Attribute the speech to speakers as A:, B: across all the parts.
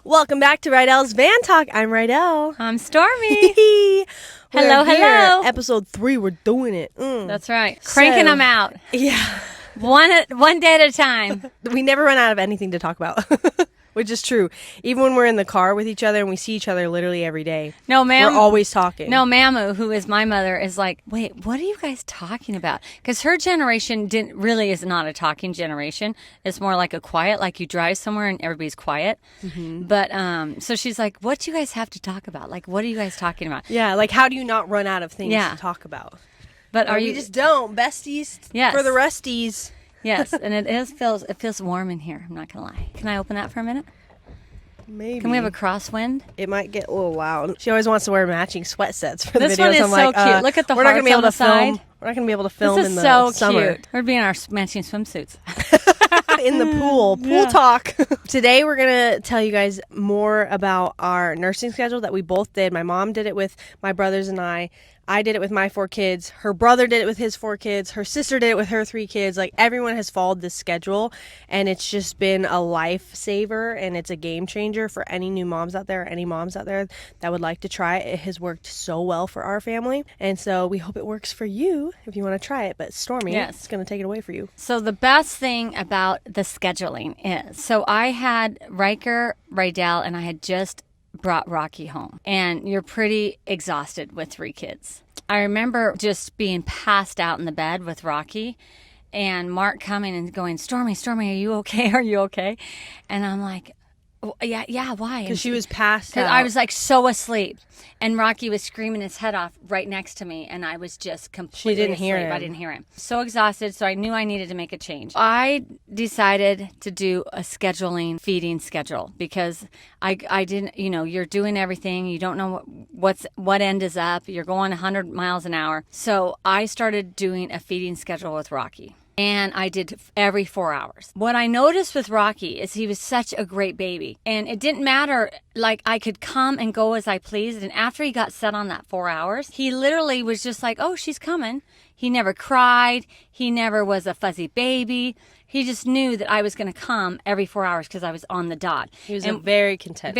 A: Welcome back to Rydel's Van Talk. I'm Rydel.
B: I'm Stormy.
A: Hello.
B: Hello.
A: Episode 3, we're doing it.
B: That's right. Cranking them out.
A: Yeah.
B: One day at a time.
A: We never run out of anything to talk about, which is true. Even when we're in the car with each other and we see each other literally every day.
B: No, ma'am.
A: We're always talking.
B: No, Mamu, who is my mother, is like, wait, what are you guys talking about? Because her generation is not a talking generation. It's more like a quiet, like you drive somewhere and everybody's quiet. Mm-hmm. But so she's like, what do you guys have to talk about? Like, what are you guys talking about?
A: Yeah, like how do you not run out of things to talk about?
B: But
A: we just don't. Besties for the resties.
B: Yes, and it feels warm in here. I'm not gonna lie. Can I open that for a minute?
A: Maybe.
B: Can we have a crosswind?
A: It might get a little loud. She always wants to wear matching sweat sets for the videos.
B: This one is so cute. Look at the hearts on the side.
A: We're not gonna be able to film in the
B: so
A: summer.
B: Cute. We're being our matching swimsuits.
A: In the pool talk. Today we're gonna tell you guys more about our nursing schedule that we both did. My mom did it with my brothers and I did it with my 4 kids. Her brother did it with his 4 kids. Her sister did it with her 3 kids. Like, everyone has followed this schedule, and it's just been a lifesaver, and it's a game changer for any new moms out there, any moms out there that would like to try it. It has worked so well for our family, and so we hope it works for you if you want to try it. But Stormy, it's going to take it away for you.
B: So the best thing about the scheduling is, so I had Rydel, and I had just brought Rocky home, and you're pretty exhausted with 3 kids. I remember just being passed out in the bed with Rocky and Mark coming and going, Stormy, are you okay? Are you okay? And I'm like, oh, yeah, why?
A: Because she was passed out.
B: I was like so asleep, and Rocky was screaming his head off right next to me, and I was just completely asleep. I didn't hear him. So exhausted, so I knew I needed to make a change. I decided to do a scheduling feeding schedule because I didn't, you're doing everything. You don't know what end is up. You're going 100 miles an hour. So I started doing a feeding schedule with Rocky. And I did every 4 hours. What I noticed with Rocky is he was such a great baby. And it didn't matter, like I could come and go as I pleased. And after he got set on that 4 hours, he literally was just like, oh, she's coming. He never cried. He never was a fuzzy baby. He just knew that I was going to come every 4 hours because I was on the dot.
A: He was a very content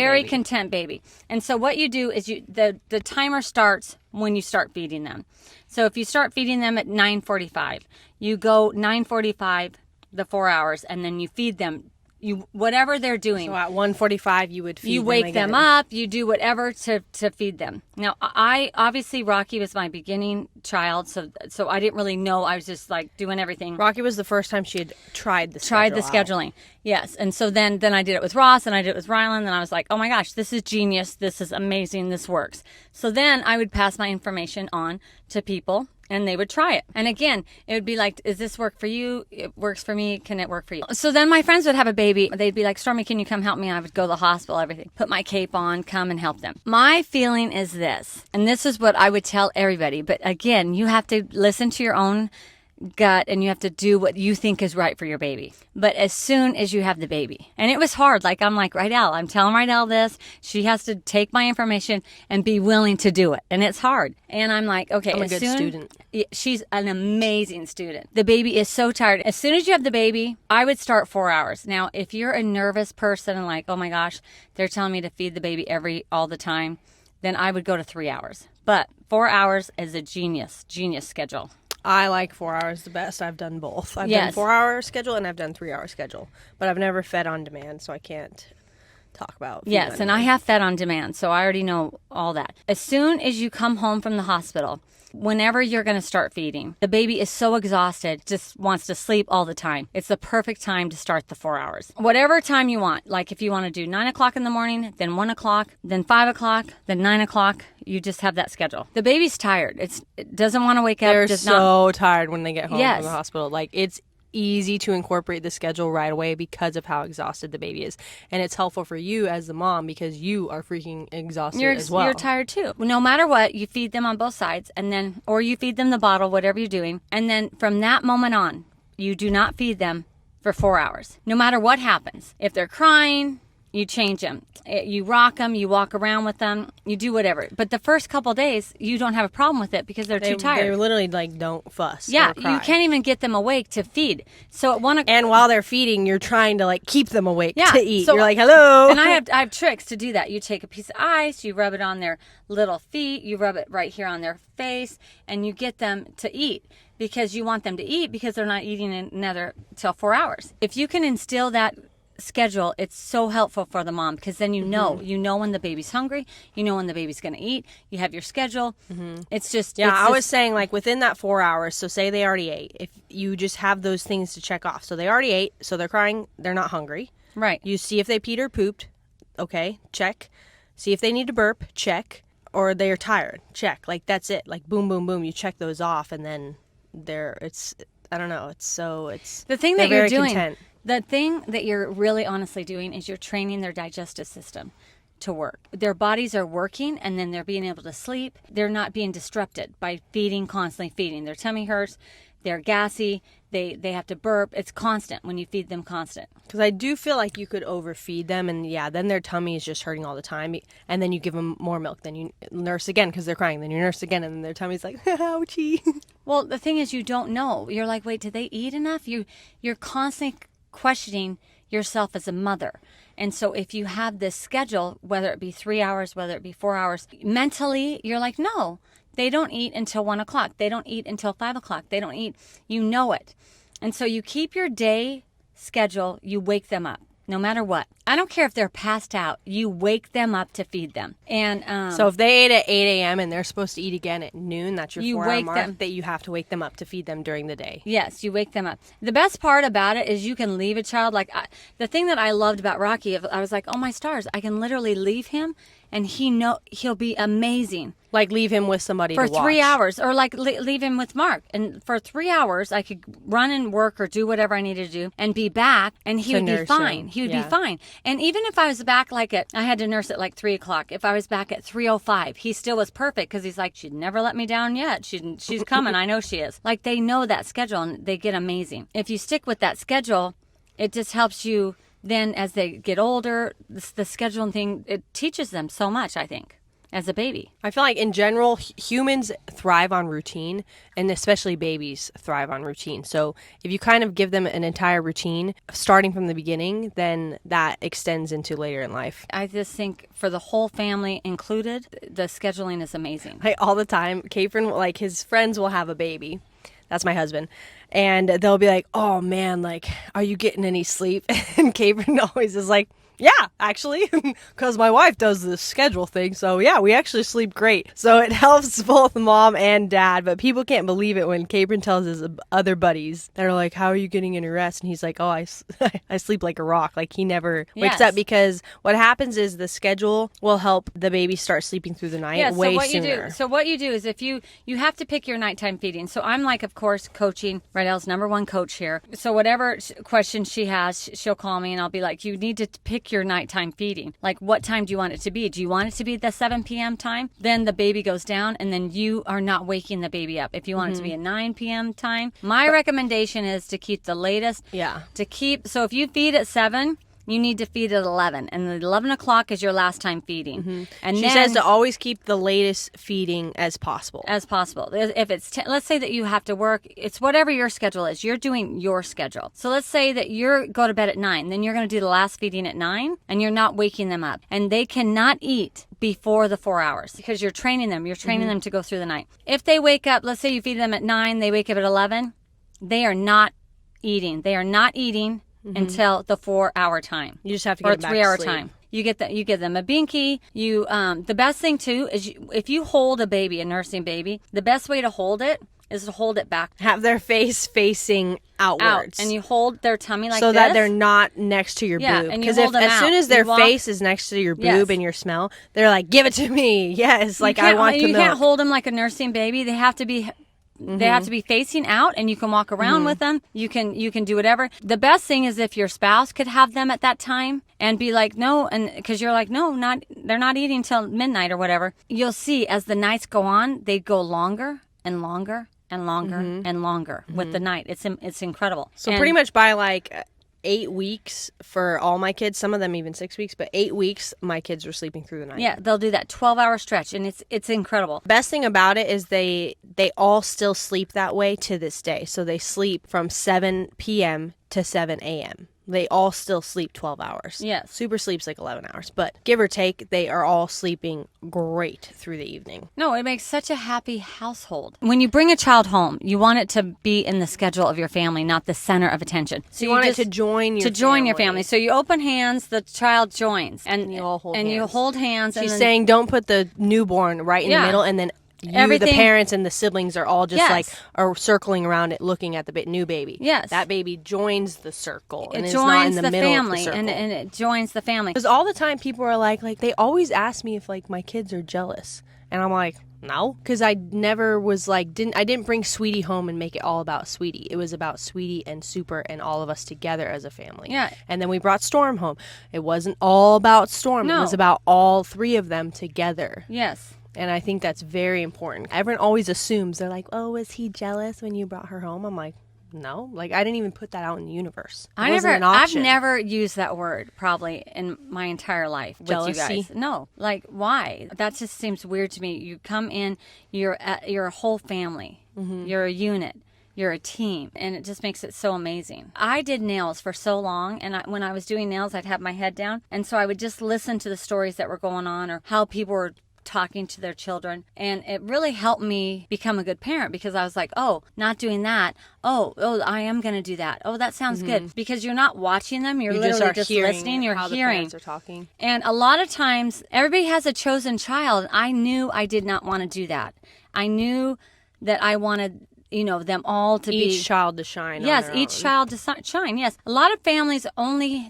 B: baby. And so what you do is the timer starts when you start feeding them. So if you start feeding them at 9:45, you go 9:45, the 4 hours, and then you feed them. Whatever they're doing.
A: So at 1:45, you would feed them.
B: You wake them up. You do whatever to feed them. Now, obviously Rocky was my beginning child, so I didn't really know. I was just like doing everything.
A: Rocky was the first time she had tried the
B: scheduling. Yes, and so then I did it with Ross, and I did it with Rylan, and I was like, oh my gosh, this is genius. This is amazing. This works. So then I would pass my information on to people, and they would try it. And again, it would be like, does this work for you? It works for me. Can it work for you? So then my friends would have a baby. They'd be like, Stormy, can you come help me? I would go to the hospital, everything. Put my cape on, come and help them. My feeling is this, and this is what I would tell everybody. But again, you have to listen to your own gut, and you have to do what you think is right for your baby. But as soon as you have the baby, and it was hard, like I'm like, Rydel, I'm telling Rydel this, she has to take my information and be willing to do it, and it's hard. And I'm like, okay,
A: I'm a good student.
B: She's an amazing student. The baby is so tired. As soon as you have the baby, I would start 4 hours. Now, if you're a nervous person and like, oh my gosh, they're telling me to feed the baby all the time, then I would go to 3 hours. But 4 hours is a genius schedule.
A: I like 4 hours the best. I've done both. I've done 4 hour schedule and I've done 3 hour schedule, but I've never fed on demand, so I can't talk about.
B: Yes, and I have fed on demand, so I already know all that. As soon as you come home from the hospital, whenever you're going to start feeding, the baby is so exhausted, just wants to sleep all the time. It's the perfect time to start the 4 hours. Whatever time you want, like if you want to do 9 o'clock in the morning, then 1 o'clock, then 5 o'clock, then 9 o'clock, you just have that schedule. The baby's tired. It doesn't want to wake up.
A: They're so tired when they get home from the hospital. Like, it's easy to incorporate the schedule right away because of how exhausted the baby is. And it's helpful for you as the mom because you are freaking exhausted as well.
B: You're tired too. No matter what, you feed them on both sides, or you feed them the bottle, whatever you're doing. And then from that moment on, you do not feed them for 4 hours. No matter what happens. If they're crying, You change them. You rock them. You walk around with them. You do whatever. But the first couple days, you don't have a problem with it because they're too tired.
A: They literally like don't fuss.
B: Yeah,
A: or cry.
B: you can't even get them awake to feed. So at 1 o'clock,
A: and while they're feeding, you're trying to like keep them awake to eat.
B: So,
A: you're like, hello.
B: And I have tricks to do that. You take a piece of ice, you rub it on their little feet, you rub it right here on their face, and you get them to eat. Because you want them to eat because they're not eating another till 4 hours. If you can instill that schedule, it's so helpful for the mom because then you know when the baby's hungry, you know when the baby's going to eat, you have your schedule. It's just
A: I was saying like within that 4 hours, so say they already ate, if you just have those things to check off. So they already ate, so they're crying, they're not hungry.
B: Right.
A: You see if they peed or pooped. Okay, check. See if they need to burp, check. Or they're tired, check. Like that's it. Like boom, boom, boom. You check those off and then I don't know. The thing that you're doing, content.
B: The thing that you're really honestly doing is you're training their digestive system to work. Their bodies are working and then they're being able to sleep. They're not being disrupted by constantly feeding. Their tummy hurts. They're gassy. They have to burp. It's constant when you feed them constant.
A: Because I do feel like you could overfeed them and then their tummy is just hurting all the time. And then you give them more milk. Then you nurse again because they're crying. Then you nurse again and then their tummy's like, ouchie.
B: Well, the thing is you don't know. You're like, wait, did they eat enough? You're constantly questioning yourself as a mother. And so if you have this schedule, whether it be 3 hours, whether it be 4 hours, mentally you're like, no. They don't eat until 1 o'clock. They don't eat until 5 o'clock. They don't eat. You know it. And so you keep your day schedule. You wake them up no matter what. I don't care if they're passed out. You wake them up to feed them. And
A: so if they ate at 8 a.m. and they're supposed to eat again at noon, that's your 4-hour mark, that you have to wake them up to feed them during the day.
B: Yes, you wake them up. The best part about it is you can leave a child. The thing that I loved about Rocky, I was like, oh my stars, I can literally leave him and he'll be amazing.
A: Like leave him with somebody
B: for
A: to watch.
B: 3 hours, or like leave him with Mark, and for 3 hours I could run and work or do whatever I needed to do, and be back, and he would be fine. He would be fine. And even if I was back I had to nurse at like 3 o'clock. If I was back at 3:05, he still was perfect because he's like, she'd never let me down yet. She's coming. I know she is. Like they know that schedule and they get amazing. If you stick with that schedule, it just helps you. Then as they get older, the scheduling thing, it teaches them so much, I think, as a baby.
A: I feel like in general, humans thrive on routine, and especially babies thrive on routine. So if you kind of give them an entire routine starting from the beginning, then that extends into later in life.
B: I just think for the whole family included, the scheduling is amazing.
A: All the time, Capron, like his friends will have a baby. That's my husband. And they'll be like, oh man, like, are you getting any sleep? And Capron always is like, yeah, actually, because my wife does this schedule thing. So yeah, we actually sleep great. So it helps both mom and dad. But people can't believe it when Capron tells his other buddies. They're like, how are you getting any rest? And he's like, oh, I sleep like a rock. Like he never wakes up, because what happens is the schedule will help the baby start sleeping through the night way sooner.
B: So what you do is if you have to pick your nighttime feeding. So I'm like, of course, coaching. Rydel's number one coach here. So whatever question she has, she'll call me and I'll be like, you need to pick your nighttime feeding. Like, what time do you want it to be? Do you want it to be the 7 p.m. time? Then the baby goes down and then you are not waking the baby up. If you want it to be a 9 p.m. time, my recommendation is to keep the latest.
A: Yeah.
B: So if you feed at 7, you need to feed at 11, and 11 o'clock is your last time feeding. And
A: she says to always keep the latest feeding as possible.
B: If it's let's say that you have to work, it's whatever your schedule is. You're doing your schedule. So let's say that you go to bed at 9, then you're going to do the last feeding at 9, and you're not waking them up, and they cannot eat before the 4 hours because you're training them. You're training them to go through the night. If they wake up, let's say you feed them at 9, they wake up at 11, they are not eating. They are not eating until the 4 hour time.
A: You just have to get them back to sleep.
B: Or 3 hour time. You give them a binky. The best thing too is if you hold a baby, a nursing baby, the best way to hold it is to hold it back.
A: Have their face facing outwards.
B: And you hold their tummy like
A: so
B: this.
A: that they're not next to your boob.
B: Because as
A: soon as their face is next to your boob and your smell, they're like, give it to me. Yes, like I want the milk.
B: You can't hold them like a nursing baby. They have to be... They have to be facing out, and you can walk around with them. You can do whatever. The best thing is if your spouse could have them at that time and be like, no, and because you're like, no, they're not eating till midnight or whatever. You'll see as the nights go on, they go longer and longer and longer and longer with the night. It's incredible.
A: So pretty much by like 8 weeks for all my kids, some of them even 6 weeks, but 8 weeks, my kids were sleeping through the night.
B: Yeah, they'll do that 12-hour stretch, and it's incredible.
A: Best thing about it is they all still sleep that way to this day. So they sleep from 7 p.m. to 7 a.m. They all still sleep 12 hours.
B: Yes.
A: Super sleeps like 11 hours. But give or take, they are all sleeping great through the evening.
B: No, it makes such a happy household. When you bring a child home, you want it to be in the schedule of your family, not the center of attention.
A: So you want it to join your family.
B: To join your family. So you open hands, the child joins.
A: And you all hold hands.
B: And you hold hands.
A: She's saying don't put the newborn right in the middle, and then the parents and the siblings are all just are circling around it, looking at the new baby.
B: Yes.
A: That baby joins the circle and
B: it
A: is
B: joins
A: not in the middle
B: family,
A: of the circle.
B: and it joins the family.
A: Because all the time people are like they always ask me if like my kids are jealous. And I'm like, no. Because I never was like, I didn't bring Sweetie home and make it all about Sweetie. It was about Sweetie and Super and all of us together as a family.
B: Yeah.
A: And then we brought Storm home. It wasn't all about Storm.
B: No.
A: It was about all three of them together.
B: Yes.
A: And I think that's very important. Everyone always assumes, they're like, oh, was he jealous when you brought her home? I'm like, no. Like, I didn't even put that out in the universe. I've
B: never used that word probably in my entire life with
A: Jealousy?
B: you guys. No. Like, why? That just seems weird to me. You come in, you're a whole family. Mm-hmm. You're a unit. You're a team, and it just makes it so amazing. I did nails for so long, and when I was doing nails, I'd have my head down, and so I would just listen to the stories that were going on or how people were talking to their children, and it really helped me become a good parent because I was like, oh, not doing that. Oh, I am going to do that. Oh, that sounds good. Because you're not watching them. You're literally just listening. You're
A: how
B: hearing.
A: The parents are talking.
B: And a lot of times, everybody has a chosen child. I knew I did not want to do that. I knew that I wanted them all to
A: each child to shine.
B: Yes, each child to shine. Yes, a lot of families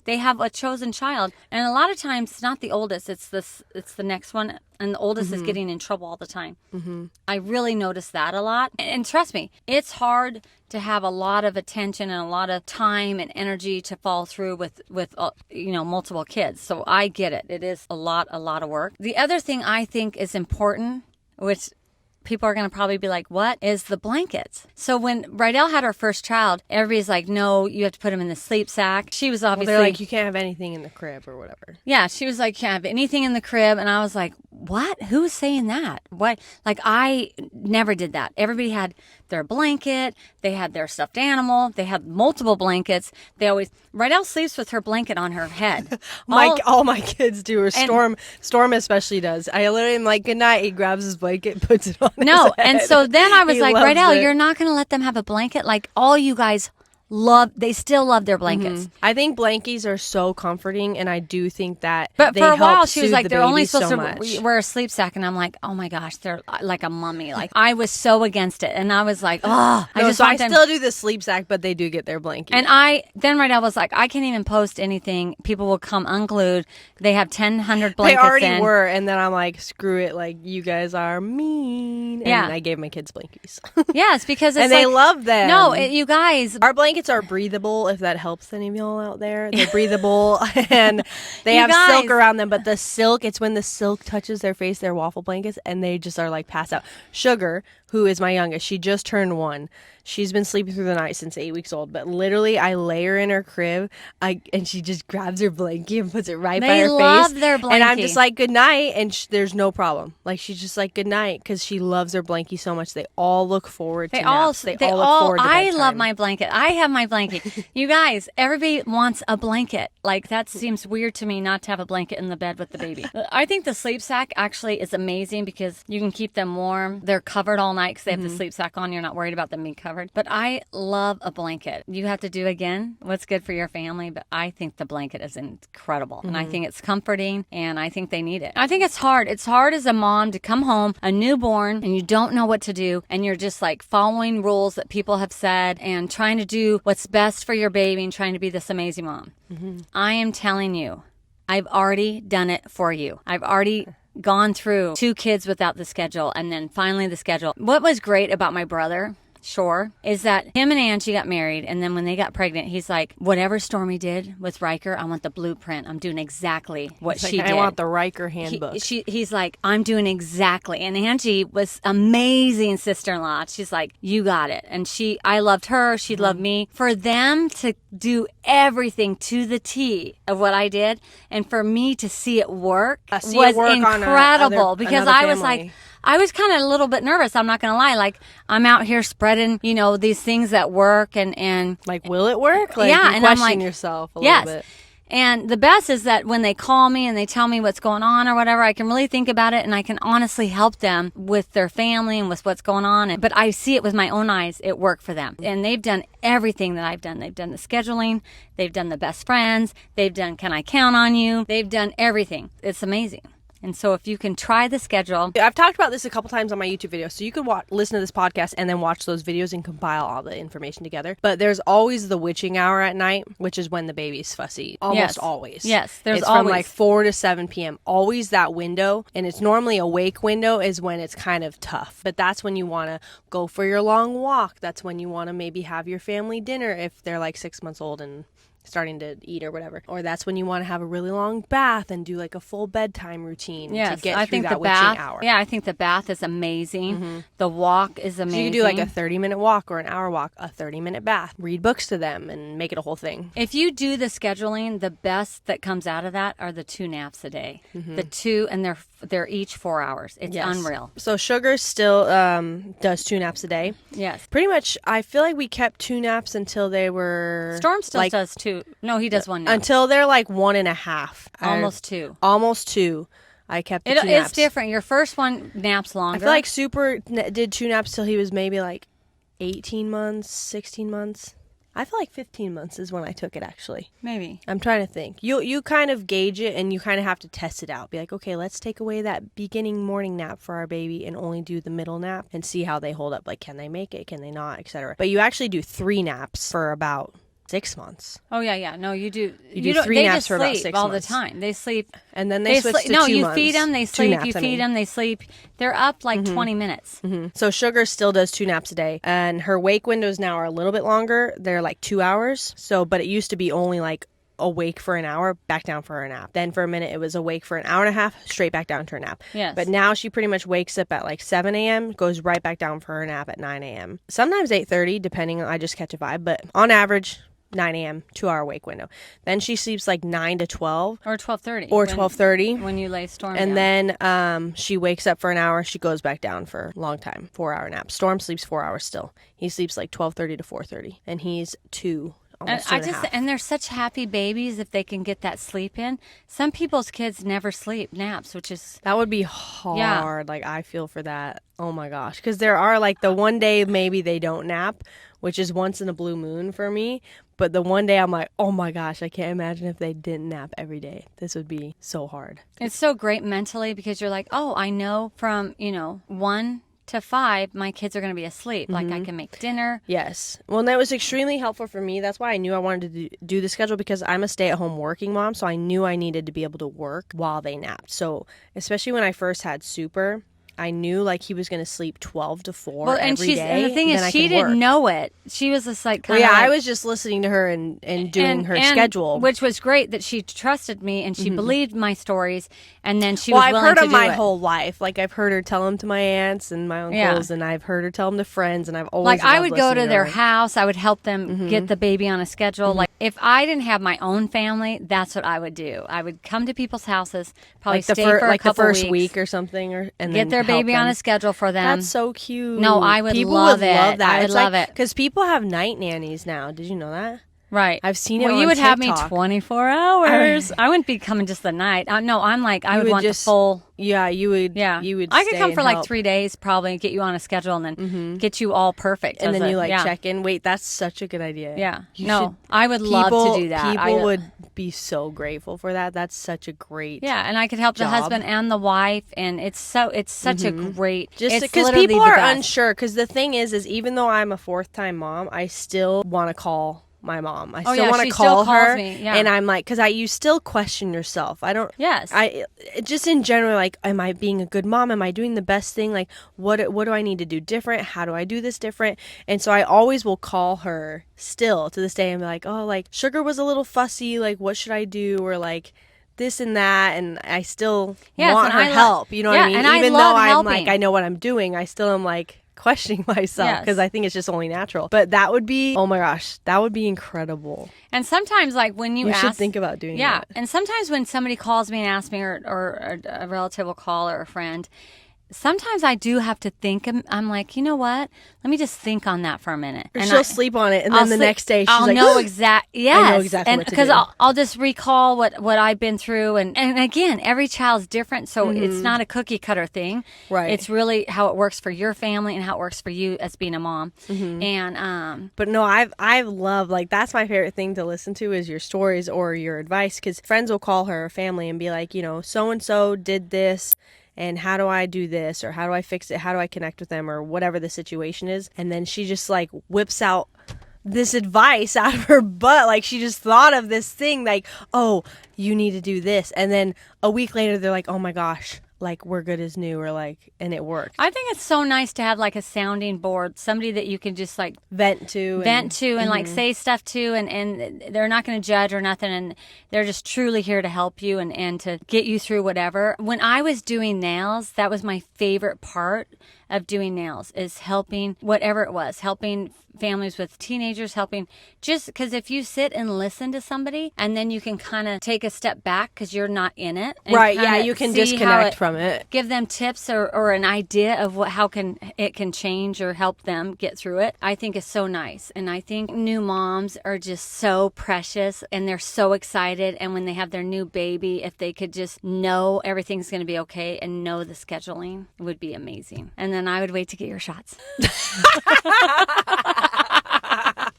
B: they have a chosen child, and a lot of times it's not the oldest. It's the next one, and the oldest is getting in trouble all the time. Mm-hmm. I really noticed that a lot, and trust me, it's hard to have a lot of attention and a lot of time and energy to fall through with multiple kids. So I get it. It is a lot of work. The other thing I think is important, which people are going to probably be like, what is the blankets? So when Rydel had her first child, everybody's like, no, you have to put him in the sleep sack. She was obviously...
A: they're like, you can't have anything in the crib or whatever.
B: Yeah, she was like, you can't have anything in the crib. And I was like, what? Who's saying that? What? Like, I never did that. Everybody had their blanket. They had their stuffed animal. They had multiple blankets. Rydel sleeps with her blanket on her head.
A: All my kids do. Or Storm especially does. I literally am like, good night. He grabs his blanket, puts it on his head.
B: And so then I was like, Rydel, you're not going to let them have a blanket? Like, all you guys they still love their blankets.
A: Mm-hmm. I think blankies are so comforting, and I do think that
B: but
A: they
B: for a
A: help
B: while she was like,
A: the
B: they're only
A: so
B: supposed to wear a sleep sack, and I'm like, oh my gosh, they're like a mummy. Like, I was so against it, and I was like, oh,
A: I still do the sleep sack, but they do get their blankie.
B: And then Rydel was like, I can't even post anything. People will come unglued. They have 1,000 blankets.
A: They already were, and then I'm like, screw it, like, you guys are mean. And I gave my kids blankies.
B: Yes, because it's
A: and they love them.
B: No, you guys,
A: our blankets are breathable. If that helps any of y'all out there, they're breathable and they have silk around them. But the silk, it's when the silk touches their face, their waffle blankets, and they just are like passed out. Sugar, who is my youngest, she just turned 1. She's been sleeping through the night since 8 weeks old. But literally, I lay her in her crib, and she just grabs her blankie and puts it right by her face.
B: They love their blankie.
A: And I'm just like, good night. And there's no problem. Like, she's just like, good night, because she loves her blankie so much. They all look forward to naps. They all look forward to bedtime.
B: I love my blanket. I have my blanket. You guys, everybody wants a blanket. Like, that seems weird to me not to have a blanket in the bed with the baby. I think the sleep sack actually is amazing because you can keep them warm. They're covered all night because they have the sleep sack on. You're not worried about them being covered. But I love a blanket. You have to do again what's good for your family, but I think the blanket is incredible. And I think it's comforting, and I think they need it. I think it's hard. It's hard as a mom to come home, a newborn, and you don't know what to do, and you're just like following rules that people have said and trying to do what's best for your baby and trying to be this amazing mom. Mm-hmm. I am telling you, I've already done it for you. I've already gone through 2 kids without the schedule, and then finally the schedule. What was great about my brother shore is that him and Angie got married, and then when they got pregnant, he's like, whatever Stormy did with Riker, I want the blueprint. I'm doing exactly what she did.
A: I want the Riker handbook.
B: He's like, I'm doing exactly. And Angie was amazing sister-in-law. She's like, you got it. And I loved her. She loved me. For them to do everything to the T of what I did, and for me to see it work was incredible, because I was like, I was kind of a little bit nervous. I'm not going to lie. Like, I'm out here spreading, these things that work and
A: like, will it work? Like,
B: yeah.
A: You
B: and I'm
A: question
B: like,
A: yourself a little bit.
B: And the best is that when they call me and they tell me what's going on or whatever, I can really think about it, and I can honestly help them with their family and with what's going on. But I see it with my own eyes. It worked for them. And they've done everything that I've done. They've done the scheduling. They've done the best friends. They've done Can I Count on You? They've done everything. It's amazing. And so if you can try the schedule.
A: I've talked about this a couple times on my YouTube video, so you can listen to this podcast and then watch those videos and compile all the information together. But there's always the witching hour at night, which is when the baby's fussy. Almost always.
B: Yes,
A: it's from like 4 to 7 p.m. Always that window. And it's normally awake window is when it's kind of tough. But that's when you want to go for your long walk. That's when you want to maybe have your family dinner if they're like 6 months old and starting to eat or whatever. Or that's when you want to have a really long bath and do like a full bedtime routine to get through that witching hour.
B: Yeah, I think the bath is amazing. The walk is amazing.
A: So you can do like a 30-minute walk or an hour walk, a 30-minute bath. Read books to them and make it a whole thing.
B: If you do the scheduling, the best that comes out of that are the 2 naps a day. The 2, and they're each 4 hours. It's unreal.
A: So Sugar still does 2 naps a day.
B: Yes.
A: Pretty much, I feel like we kept 2 naps until they were...
B: Storm still does 2. No, he does 1 nap.
A: Until they're like 1.5.
B: Almost 2.
A: Almost 2. I kept the 2 naps.
B: It's different. Your first one naps longer.
A: I feel like Super did 2 naps till he was maybe like 18 months, 16 months. I feel like 15 months is when I took it, actually.
B: Maybe.
A: I'm trying to think. You kind of gauge it, and you kind of have to test it out. Be like, okay, let's take away that beginning morning nap for our baby and only do the middle nap and see how they hold up. Like, can they make it? Can they not? Etc. But you actually do 3 naps for about 6 months.
B: Oh, yeah. No, you do.
A: You do 3 naps for about 6 months.
B: All the time. They sleep.
A: And then they switch to 2
B: No, you
A: months.
B: feed them, they sleep. You feed them, they sleep. They're up like 20 minutes.
A: So Sugar still does 2 naps a day. And her wake windows now are a little bit longer. They're like 2 hours. But it used to be only like awake for an hour, back down for a nap. Then for a minute, it was awake for an hour and a half, straight back down to her nap.
B: Yes.
A: But now she pretty much wakes up at like 7 a.m., goes right back down for her nap at 9 a.m. Sometimes 8:30, depending on, I just catch a vibe. But on average, 9 a.m., 2-hour wake window. Then she sleeps like 9 to 12.
B: Or 12:30.
A: Or 12:30.
B: When you lay Storm
A: and
B: down.
A: then she wakes up for an hour. She goes back down for a long time. 4-hour nap. Storm sleeps 4 hours still. He sleeps like 12:30 to 4:30. And he's 2.
B: And they're such happy babies if they can get that sleep in. Some people's kids never sleep naps, which is...
A: That would be hard. Yeah. Like, I feel for that. Oh, my gosh. Because there are, like, the one day maybe they don't nap, which is once in a blue moon for me. But the one day I'm like, oh, my gosh, I can't imagine if they didn't nap every day. This would be so hard.
B: It's so great mentally because you're like, oh, I know from, 1 to 5, my kids are going to be asleep. Like, I can make dinner.
A: Yes. Well, and that was extremely helpful for me. That's why I knew I wanted to do the schedule, because I'm a stay-at-home working mom, so I knew I needed to be able to work while they napped. So, especially when I first had Super, I knew like he was going to sleep 12 to 4 every day.
B: And the thing is, she didn't know it. She was just like,
A: I was just listening to her and doing her schedule,
B: which was great that she trusted me and she believed my stories. And then she was willing to do it.
A: I've heard them my whole life. Like, I've heard her tell them to my aunts and my uncles, and I've heard her tell them to friends, and I've always
B: I would go to their house. I would help them get the baby on a schedule. Like, if I didn't have my own family, that's what I would do. I would come to people's houses, probably stay for a couple
A: the first
B: weeks,
A: week or something, and
B: get their baby on a schedule for them.
A: That's so cute.
B: No, I would love it. Love that. I would love it.
A: Because people have night nannies now. Did you know that?
B: Right.
A: I've seen it on
B: you would
A: TikTok.
B: have me 24 hours. I wouldn't be coming just the night. No, I'm like, I would want the full...
A: Yeah, you would.
B: Yeah.
A: You would.
B: I could come for like 3 days, probably, get you on a schedule, and then get you all perfect.
A: And then you check in. Wait, that's such a good idea.
B: Yeah. I would love to do that.
A: People would be so grateful for that. That's such a great
B: and I could help the husband and the wife, and it's such a great...
A: Just because people are unsure. Because the thing is even though I'm a 4th-time mom, I still want to call my mom. I
B: Oh,
A: still
B: yeah,
A: want
B: she
A: to
B: still
A: call
B: calls
A: her,
B: me, yeah.
A: and I'm like, because you still question yourself. I don't.
B: Yes.
A: I just in general, like, am I being a good mom? Am I doing the best thing? Like, what do I need to do different? How do I do this different? And so I always will call her still to this day and be like, oh, like Sugar was a little fussy. Like, what should I do? Or like this and that, and I still want her help. You know what I mean?
B: And
A: even
B: I love
A: though I'm
B: helping.
A: like, I know what I'm doing, I still am like questioning myself because I think it's just only natural. But that would be, oh my gosh, that would be incredible.
B: And sometimes, like when you
A: should think about doing that.
B: Yeah, and sometimes when somebody calls me and asks me, or a relative will call or a friend. Sometimes I do have to think. I'm like, you know what? Let me just think on that for a minute.
A: Or she'll sleep on it, and then the next day she's
B: I'll
A: like,
B: know
A: yes,
B: I know
A: exactly what to do.
B: Because I'll just recall what I've been through, and again, every child's different, so it's not a cookie cutter thing.
A: Right.
B: It's really how it works for your family and how it works for you as being a mom. And
A: but no, I love, like, that's my favorite thing to listen to is your stories or your advice, because friends will call her family and be like, you know, so and so did this. And how do I do this? Or how do I fix it? How do I connect with them? Or whatever the situation is. And then she just like whips out this advice out of her butt. Like she just thought of this thing like, oh, you need to do this. And then a week later, they're like, oh my gosh, like we're good as new, or like, and it worked.
B: I think it's so nice to have like a sounding board, somebody that you can just like
A: vent to
B: and like say stuff to, and they're not going to judge or nothing, and they're just truly here to help you and to get you through whatever. When I was doing nails, that was my favorite part of doing nails, is helping whatever it was, helping families with teenagers, helping, just because if you sit and listen to somebody and then you can kind of take a step back because you're not in it.
A: Right, yeah, you can disconnect from it.
B: Give them tips or an idea of how it can change or help them get through it. I think is so nice. And I think new moms are just so precious and they're so excited. And when they have their new baby, if they could just know everything's going to be okay and know the scheduling, it would be amazing. And then I would wait to get your shots.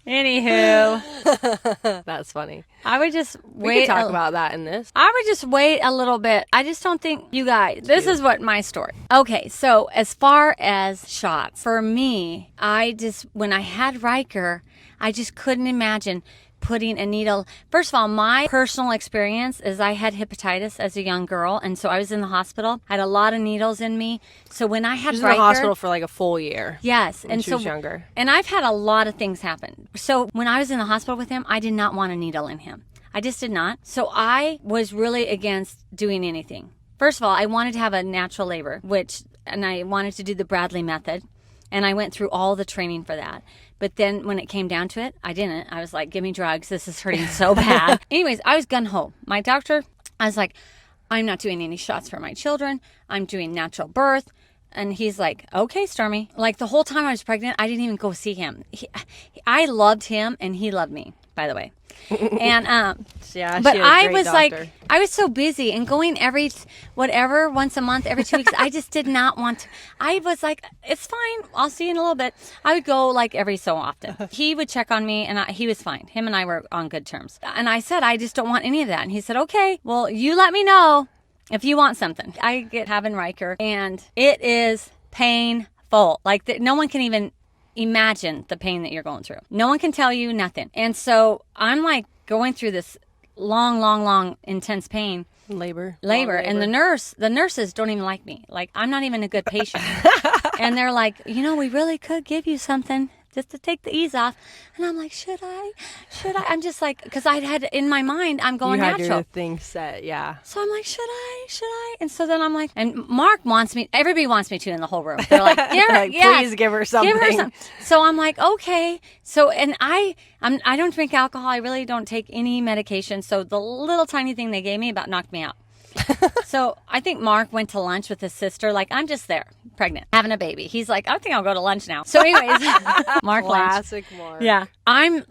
B: Anywho,
A: that's funny.
B: I would just wait.
A: We could talk about that in this.
B: I would just wait a little bit. I just don't think, you guys, this is what my story. Okay, so as far as shots, for me, when I had Riker, I just couldn't imagine putting a needle. First of all, my personal experience is I had hepatitis as a young girl, and so I was in the hospital. I had a lot of needles in me. So when I had
A: Riker,
B: in
A: the hospital for like a full year.
B: Yes,
A: and she was younger.
B: And I've had a lot of things happen. So when I was in the hospital with him, I did not want a needle in him. I just did not. So I was really against doing anything. First of all, I wanted to have a natural labor, and I wanted to do the Bradley method. And I went through all the training for that. But then when it came down to it, I didn't. I was like, give me drugs. This is hurting so bad. Anyways, I was gung-ho. My doctor, I was like, I'm not doing any shots for my children. I'm doing natural birth. And he's like, okay, Stormy. Like the whole time I was pregnant, I didn't even go see him. I loved him and he loved me, by the way. And
A: yeah,
B: but I was
A: doctor.
B: like, I was so busy and going once a month, every 2 weeks. I just did not want to. I was like, it's fine. I'll see you in a little bit. I would go like every so often. He would check on me and he was fine. Him and I were on good terms. And I said, I just don't want any of that. And he said, okay, well, you let me know if you want something. I get having Riker and it is painful. Like no one can even imagine the pain that you're going through. No one can tell you nothing. And so I'm like going through this long, intense pain.
A: Labor.
B: And the nurses don't even like me. Like I'm not even a good patient. And they're like, we really could give you something just to take the ease off. And I'm like, should I? I'm just like, because I had in my mind, I'm going natural.
A: You had your thing set, yeah.
B: So I'm like, should I? And so then I'm like, and Mark wants me, everybody wants me to in the whole room. They're like,
A: please give her something.
B: So I'm like, okay. So, and I don't drink alcohol. I really don't take any medication. So the little tiny thing they gave me about knocked me out. So I think Mark went to lunch with his sister. Like, I'm just there, pregnant, having a baby. He's like, I think I'll go to lunch now. So anyways, Mark
A: Classic
B: Lynch.
A: Mark.
B: Yeah. I'm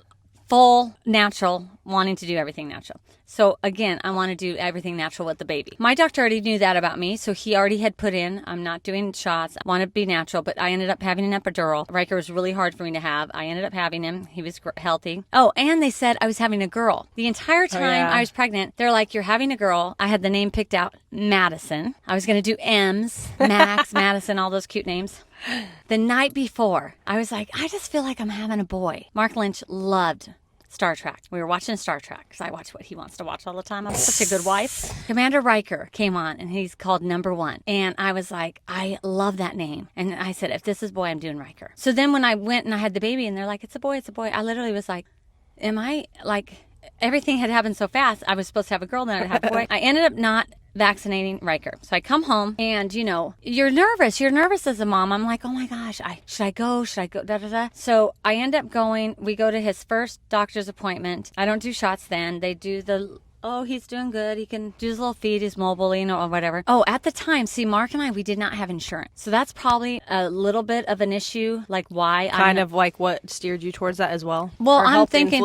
B: full natural, wanting to do everything natural. So again, I want to do everything natural with the baby. My doctor already knew that about me, so he already had put in, I'm not doing shots. I want to be natural, but I ended up having an epidural. Riker was really hard for me to have. I ended up having him. He was healthy. Oh, and they said I was having a girl. The entire time I was pregnant, they're like, you're having a girl. I had the name picked out, Madison. I was going to do M's, Max, Madison, all those cute names. The night before, I was like, I just feel like I'm having a boy. Mark Lynch loved Star Trek. We were watching Star Trek because I watch what he wants to watch all the time. I'm such a good wife. Commander Riker came on, and he's called Number One. And I was like, I love that name. And I said, if this is boy, I'm doing Riker. So then when I went and I had the baby, and they're like, it's a boy, I literally was like, am I like, everything had happened so fast. I was supposed to have a girl, then I'd have a boy. I ended up not vaccinating Riker. So I come home and, you're nervous. You're nervous as a mom. I'm like, oh my gosh, should I go? Da, da, da. So I end up going. We go to his first doctor's appointment. I don't do shots then. They do he's doing good. He can do his little feed. He's mobile, or whatever. Oh, at the time, see, Mark and I, we did not have insurance. So that's probably a little bit of an issue, like why.
A: Kind of like what steered you towards that as well?
B: Well,
A: or
B: I'm thinking.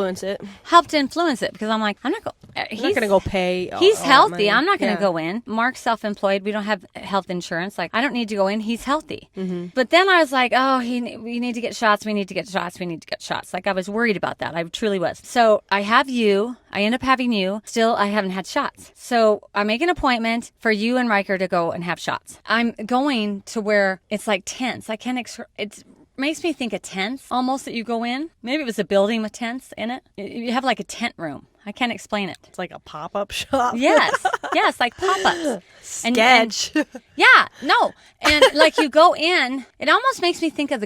A: Helped
B: influence it because I'm like, I'm not going
A: to go pay.
B: He's healthy. I'm not going to go in. Mark's self-employed. We don't have health insurance. Like, I don't need to go in. He's healthy. Mm-hmm. But then I was like, we need to get shots. We need to get shots. Like, I was worried about that. I truly was. So I have you. I end up having you. Still, I haven't had shots. So I make an appointment for you and Riker to go and have shots. I'm going to where it's like tents. I can't, it makes me think of tents almost that you go in. Maybe it was a building with tents in it. You have like a tent room. I can't explain it.
A: It's like a pop-up shop.
B: Yes, like pop-ups.
A: Sketch.
B: Yeah, no. And like you go in, it almost makes me think of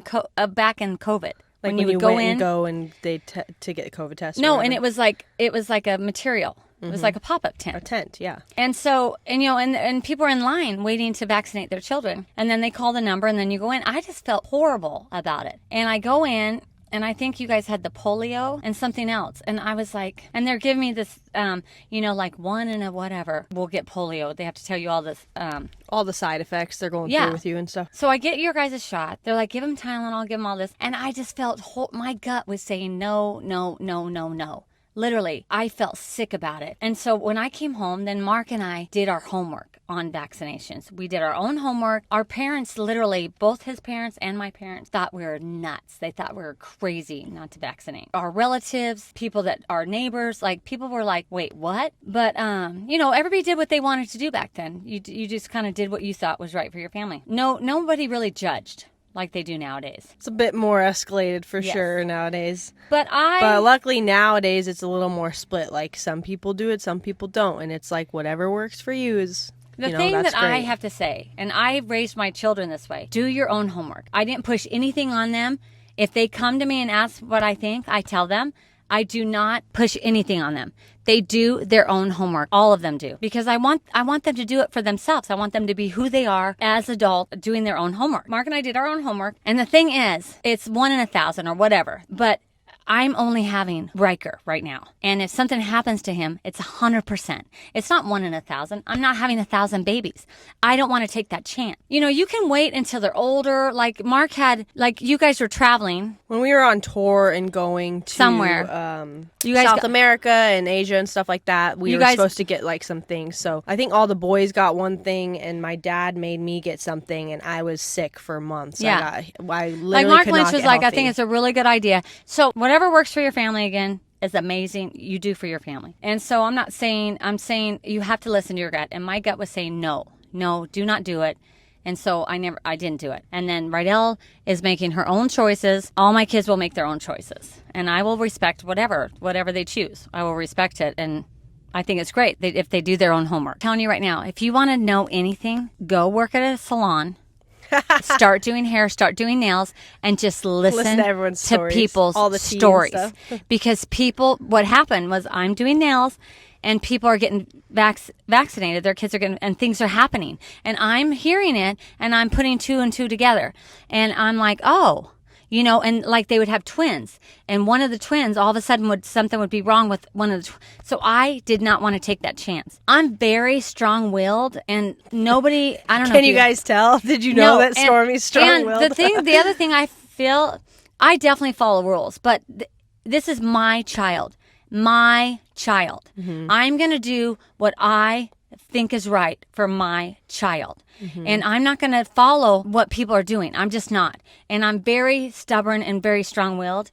B: back in COVID.
A: Like when you would go and they to get a COVID test.
B: No, and it was like a material. It was like a pop-up tent.
A: A tent, yeah.
B: And so, and people are in line waiting to vaccinate their children. And then they call the number and then you go in. I just felt horrible about it. And I go in and I think you guys had the polio and something else. And I was like, and they're giving me this, like 1 in a whatever will get polio. They have to tell you all this.
A: All the side effects they're going through with you and stuff.
B: So I get your guys' shot. They're like, give them Tylenol, give them all this. And I just felt, my gut was saying no, no, no, no, no. Literally, I felt sick about it. And so when I came home, then Mark and I did our homework on vaccinations. We did our own homework. Our parents, literally, both his parents and my parents, thought we were nuts. They thought we were crazy not to vaccinate. Our relatives, people that are neighbors, like people were like, wait, what? But, everybody did what they wanted to do back then. You just kind of did what you thought was right for your family. Nobody really judged like they do nowadays.
A: It's a bit more escalated for sure nowadays.
B: But
A: luckily nowadays it's a little more split. Like some people do it, some people don't. And it's like whatever works for you is...
B: The thing that great. I have to say, and I raised my children this way, do your own homework. I didn't push anything on them. If they come to me and ask what I think, I tell them. I do not push anything on them. They do their own homework. All of them do. Because I want them to do it for themselves. I want them to be who they are as adults doing their own homework. Mark and I did our own homework. And the thing is, it's 1 in 1,000 or whatever. But I'm only having Riker right now. And if something happens to him, it's 100%. It's not 1 in 1,000. I'm not having 1,000 babies. I don't want to take that chance. You can wait until they're older. Like Mark had, like you guys were traveling.
A: When we were on tour and going to
B: somewhere,
A: South America and Asia and stuff like that, we were supposed to get like some things. So I think all the boys got one thing and my dad made me get something and I was sick for months.
B: Yeah.
A: I literally
B: like Mark
A: could
B: Lynch
A: not
B: was
A: get
B: like,
A: healthy.
B: I think it's a really good idea. So whatever works for your family again is amazing. You do for your family. And so I'm saying you have to listen to your gut. And my gut was saying no, do not do it. And so I didn't do it. And then Rydel is making her own choices. All my kids will make their own choices. And I will respect whatever they choose. I will respect it. And I think it's great if they do their own homework. I'm telling you right now, if you want to know anything, go work at a salon. Start doing hair, start doing nails, and just listen
A: to everyone's stories,
B: people's
A: all the
B: stories. Because what happened was I'm doing nails, and people are getting vaccinated. Their kids are getting, and things are happening. And I'm hearing it, and I'm putting 2 and 2 together. And I'm like, oh, and like they would have twins. And one of the twins, all of a sudden, something would be wrong with one of the So I did not want to take that chance. I'm very strong-willed, and nobody, I don't know.
A: Can you guys tell? Did you know that Stormy's strong-willed?
B: And the other thing I feel, I definitely follow rules, but this is my child. My child. Mm-hmm. I'm going to do what I think is right for my child. Mm-hmm. And I'm not going to follow what people are doing. I'm just not. And I'm very stubborn and very strong-willed.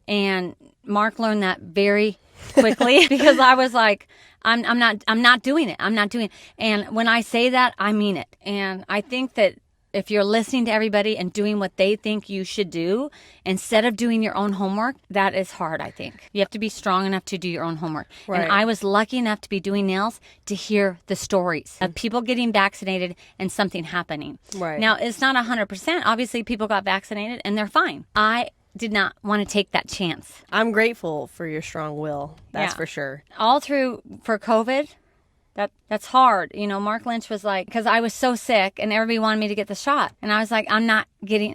B: And Mark learned that very quickly because I was like, I'm not doing it. I'm not doing it. And when I say that, I mean it. And I think that if you're listening to everybody and doing what they think you should do instead of doing your own homework, that is hard, I think. You have to be strong enough to do your own homework. Right. And I was lucky enough to be doing nails to hear the stories of people getting vaccinated and something happening. Right. Now, it's not 100%. Obviously, people got vaccinated and they're fine. I did not want to take that chance.
A: I'm grateful for your strong will. That's for sure.
B: All through for COVID, that's hard. You know, Mark Lynch was like, because I was so sick and everybody wanted me to get the shot. And I was like, I'm not doing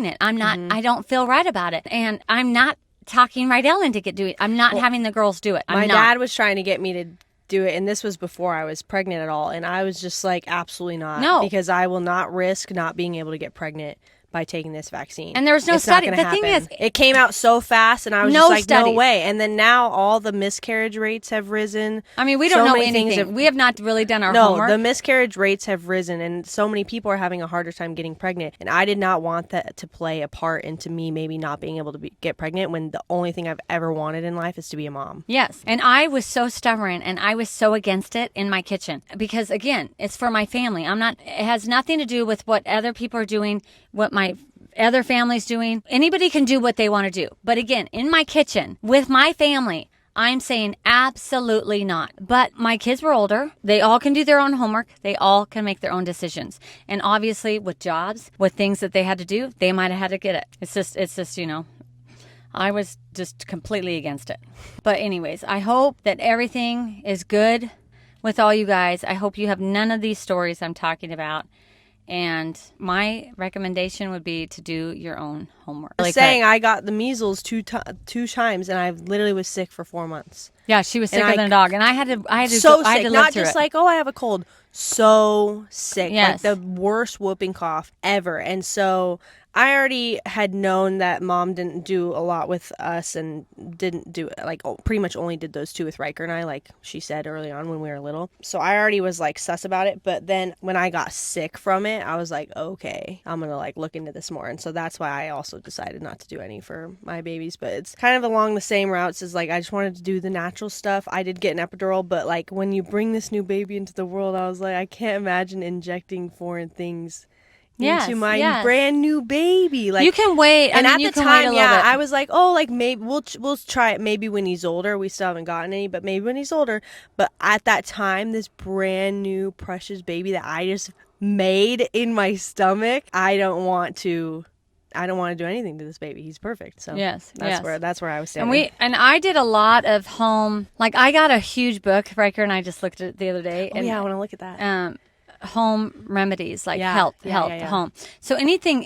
B: it. I don't feel right about it. And I'm not talking Rydel into doing it. I'm not having the girls do it.
A: My dad was trying to get me to do it, and this was before I was pregnant at all. And I was just like, absolutely not. No. Because I will not risk not being able to get pregnant by taking this vaccine.
B: And there was no study. The thing is,
A: it came out so fast, and I was just like, no way. And then now all the miscarriage rates have risen.
B: I mean, we don't know anything. We have not really done our homework.
A: No, the miscarriage rates have risen, and so many people are having a harder time getting pregnant. And I did not want that to play a part into me maybe not being able to get pregnant when the only thing I've ever wanted in life is to be a mom.
B: Yes. And I was so stubborn, and I was so against it in my kitchen. Because, again, it's for my family. It has nothing to do with what other people are doing, what my other families doing. Anybody can do what they want to do. But again, in my kitchen with my family, I'm saying absolutely not. But my kids were older. They all can do their own homework. They all can make their own decisions. And obviously with jobs, with things that they had to do, they might have had to get it. It's just, you know, I was just completely against it. But anyways, I hope that everything is good with all you guys. I hope you have none of these stories I'm talking about. And my recommendation would be to do your own homework.
A: I got the measles two times, and I literally was sick for 4 months.
B: Yeah, she was sicker than a dog, and I had to
A: sick, not just like, oh, I have a cold. So sick, yes. Like the worst whooping cough ever. And so I already had known that Mom didn't do a lot with us and didn't do like pretty much only did those two with Riker and I, like she said early on when we were little. So I already was like sus about it. But then when I got sick from it, I was like, okay, I'm gonna like look into this more. And so that's why I also decided not to do any for my babies. But it's kind of along the same routes as like I just wanted to do the natural stuff. I did get an epidural, but like when you bring this new baby into the world, I was like, I can't imagine injecting foreign things into my brand new baby. Like,
B: you can wait.
A: And at the time, I was like, oh, like maybe we'll try it maybe when he's older. We still haven't gotten any, but maybe when he's older. But at that time, this brand new precious baby that I just made in my stomach, I don't want to do anything to this baby. He's perfect. So that's where I was standing.
B: And I did a lot of home. Like I got a huge book. Riker and I just looked at it the other day.
A: I want to look at that.
B: Home remedies, like health, home. So anytime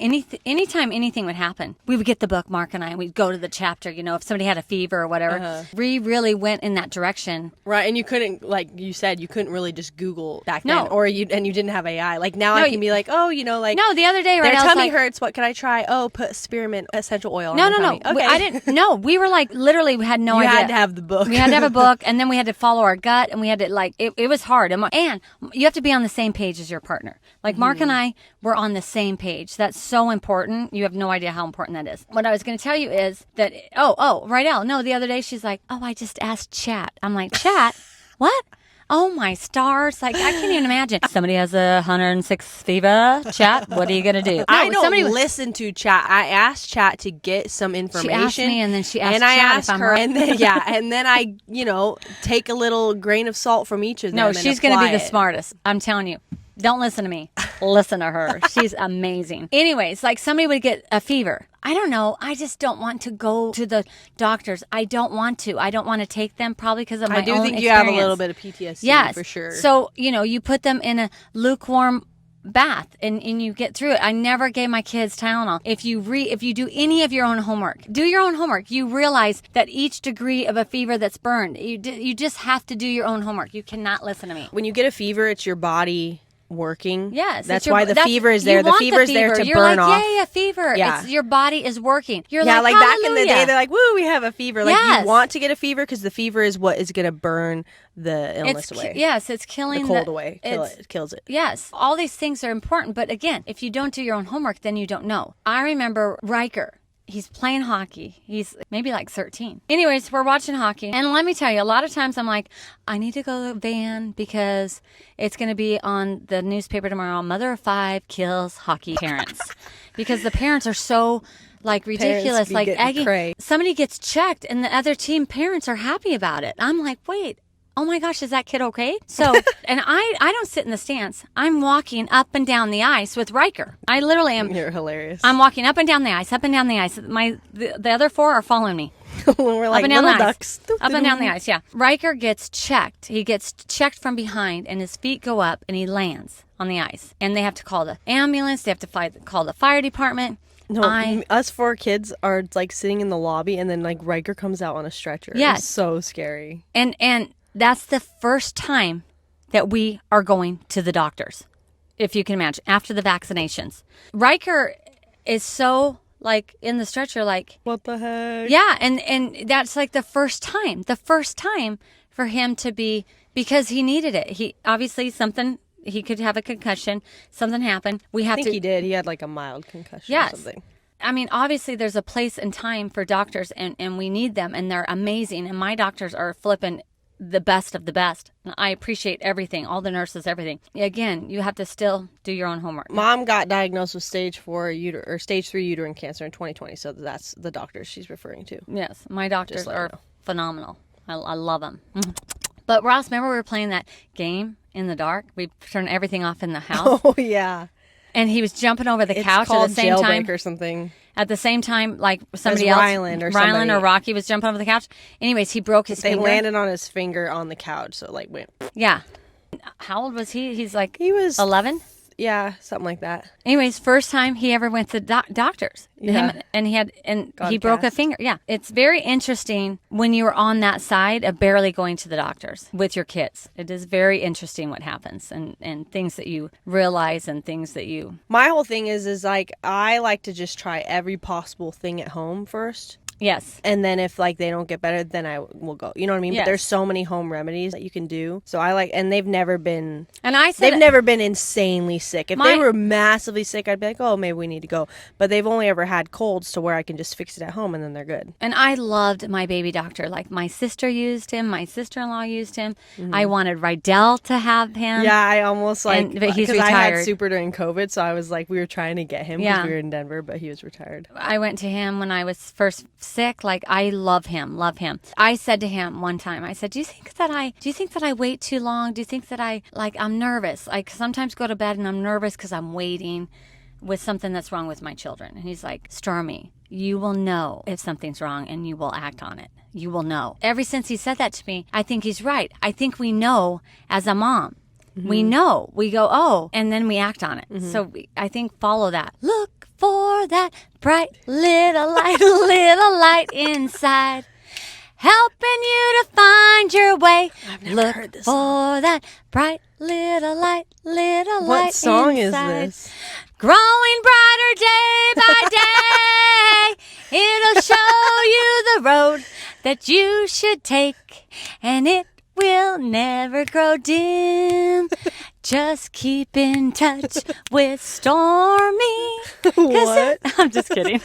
B: anything would happen, we would get the book, Mark and I, and we'd go to the chapter, you know, if somebody had a fever or whatever. We really went in that direction.
A: Right, and you couldn't, like you said, you couldn't really just Google back then, or you didn't have AI. Like now I can be like, oh, you know, like.
B: No, the other day,
A: their tummy hurts, what can I try? Oh, put spearmint essential oil on my tummy.
B: Okay. I didn't, no, we were like, literally, we had no idea.
A: You had to have the book.
B: We had to have a book, and then we had to follow our gut, and we had to, like, it was hard. And you have to be on the same page as your partner. Like Mark and I were on the same page. That's so important. You have no idea how important that is. What I was going to tell you is that, Rydel, no, the other day she's like, oh, I just asked Chat. I'm like, Chat? What? Oh my stars. Like, I can't even imagine. Somebody has 106 fever. Chat, what are you going to do? No,
A: I don't listen to Chat. I asked Chat to get some information.
B: She asked me, and then she asked
A: and
B: Chat
A: I asked
B: if I'm
A: her,
B: right.
A: and then I, take a little grain of salt from each of them.
B: No, she's going to be the smartest. I'm telling you. Don't listen to me. Listen to her. She's amazing. Anyways, like somebody would get a fever. I don't know. I just don't want to go to the doctors. I don't want to. I don't want to take them probably because of my own experience. I do think
A: you have a little bit of PTSD for sure.
B: So, you put them in a lukewarm bath and you get through it. I never gave my kids Tylenol. If you do any of your own homework, you realize that each degree of a fever that's burned, you just have to do your own homework. You cannot listen to me.
A: When you get a fever, it's your body working.
B: Yes.
A: That's why the fever is there. The fever is there to burn off.
B: Yay, a fever. Yeah. Your body is working. You're
A: like back in the day, they're like, woo, we have a fever. Like, you want to get a fever because the fever is what is going to burn the illness away.
B: Yes, it's killing
A: the cold away. It kills it.
B: Yes. All these things are important. But again, if you don't do your own homework, then you don't know. I remember Riker. he's playing hockey. He's maybe like 13. Anyways, we're watching hockey. And let me tell you, a lot of times I'm like, I need to go to Van because it's going to be on the newspaper tomorrow. Mother of 5 kills hockey parents. Because the parents are so like ridiculous, like eggy. Somebody gets checked and the other team parents are happy about it. I'm like, wait, oh my gosh, is that kid okay? So, and I don't sit in the stands. I'm walking up and down the ice with Riker. I literally am.
A: You're hilarious.
B: I'm walking up and down the ice, up and down the ice. The other 4 are following me.
A: We're like
B: up and down
A: little
B: the
A: ducks.
B: Ice. Up and down the ice, yeah. Riker gets checked. He gets checked from behind, and his feet go up, and he lands on the ice. And they have to call the ambulance. They have to call the fire department.
A: No, us 4 kids are like sitting in the lobby, and then like Riker comes out on a stretcher.
B: Yes.
A: It's so scary.
B: And that's the first time that we are going to the doctors, if you can imagine, after the vaccinations. Riker is so like in the stretcher, like,
A: what the heck?
B: Yeah, and that's like the first time for him to be, because he needed it. He obviously he could have a concussion. Something happened. I think
A: he did. He had like a mild concussion
B: yes.
A: or something.
B: I mean, obviously there's a place and time for doctors, and we need them, and they're amazing. And my doctors are flipping the best of the best. I appreciate everything, all the nurses, everything. Again, you have to still do your own homework.
A: Mom got diagnosed with stage 3 uterine cancer in 2020, so that's the doctors she's referring to.
B: Yes, my doctors are phenomenal. I love them. But Ross, remember we were playing that game in the dark? We turned everything off in the house.
A: Oh yeah.
B: And he was jumping over the couch at the same time.
A: Or something.
B: At the same time, like somebody else, Rylan or Rocky was jumping over the couch. Anyways, he broke his finger.
A: They landed on his finger on the couch, so it like went.
B: Yeah. How old was he? He
A: was
B: 11?
A: Yeah, something like that.
B: Anyways, first time he ever went to doctors.
A: Yeah.
B: He broke a finger. Yeah. It's very interesting when you are on that side of barely going to the doctors with your kids. It is very interesting what happens and things that you realize and things that you...
A: My whole thing is like, I like to just try every possible thing at home first.
B: Yes.
A: And then if like they don't get better, then I will go. You know what I mean?
B: Yes.
A: But there's so many home remedies that you can do. So I like, and they've never been,
B: they've
A: never been insanely sick. If they were massively sick, I'd be like, oh, maybe we need to go. But they've only ever had colds to where I can just fix it at home and then they're good.
B: And I loved my baby doctor. Like my sister used him. My sister-in-law used him. Mm-hmm. I wanted Rydel to have him.
A: Yeah, I almost like,
B: but he's retired.
A: I had Super during COVID. So I was like, we were trying to get him because we were in Denver, but he was retired.
B: I went to him when I was first sick. Like I love him. I said to him one time, I said, do you think that I wait too long? Do you think that I'm nervous? I sometimes go to bed and I'm nervous because I'm waiting with something that's wrong with my children. And he's like, Stormy, you will know if something's wrong and you will act on it. You will know. Ever since he said that to me, I think he's right. I think we know as a mom. Mm-hmm. We know. We go, oh, and then we act on it. Mm-hmm. So I think follow that. Look for that bright little light inside, helping you to find your way.
A: I've never heard this
B: song. For that bright little light inside.
A: What song is this?
B: Growing brighter day by day, it'll show you the road that you should take, and it will never grow dim. Just keep in touch with Stormy.
A: What?
B: I'm just kidding.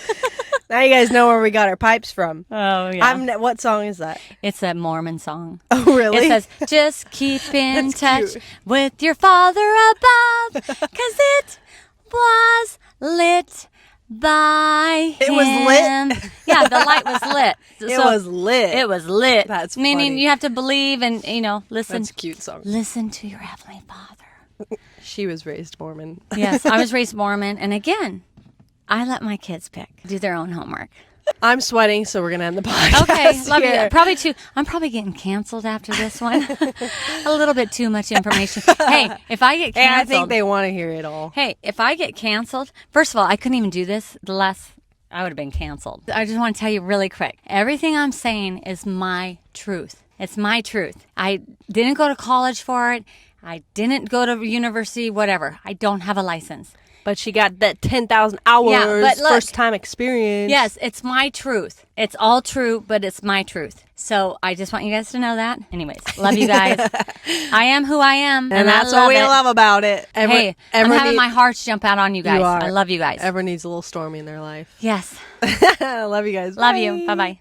A: Now you guys know where we got our pipes from.
B: Oh, yeah.
A: What song is that?
B: It's a Mormon song.
A: Oh, really?
B: It says, just keep in touch
A: cute.
B: with your Father above, because it was lit by
A: It
B: him.
A: was lit?
B: Yeah, the light was lit.
A: It was lit.
B: It was lit.
A: That's
B: meaning
A: funny.
B: you have to believe and, listen.
A: That's a cute song.
B: Listen to your Heavenly Father.
A: She was raised Mormon.
B: Yes, I was raised Mormon. And again, I let my kids do their own homework.
A: I'm sweating, so we're going to end the podcast.
B: Okay, love
A: here.
B: you. I'm probably getting canceled after this one. A little bit too much information. Hey, if I get canceled.
A: I think they want to hear it all.
B: Hey, if I get canceled, first of all, I couldn't even do this unless I would have been canceled. I just want to tell you really quick. Everything I'm saying is my truth. It's my truth. I didn't go to college for it. I didn't go to university, whatever. I don't have a license.
A: But she got that 10,000 hours first time experience.
B: Yes, it's my truth. It's all true, but it's my truth. So I just want you guys to know that. Anyways, love you guys. I am who I am.
A: And that's what we love about it.
B: I'm having my hearts jump out on you guys.
A: You are.
B: I love you guys.
A: Everyone needs a little Stormy in their life.
B: Yes.
A: Love you guys.
B: Love you. Bye-bye.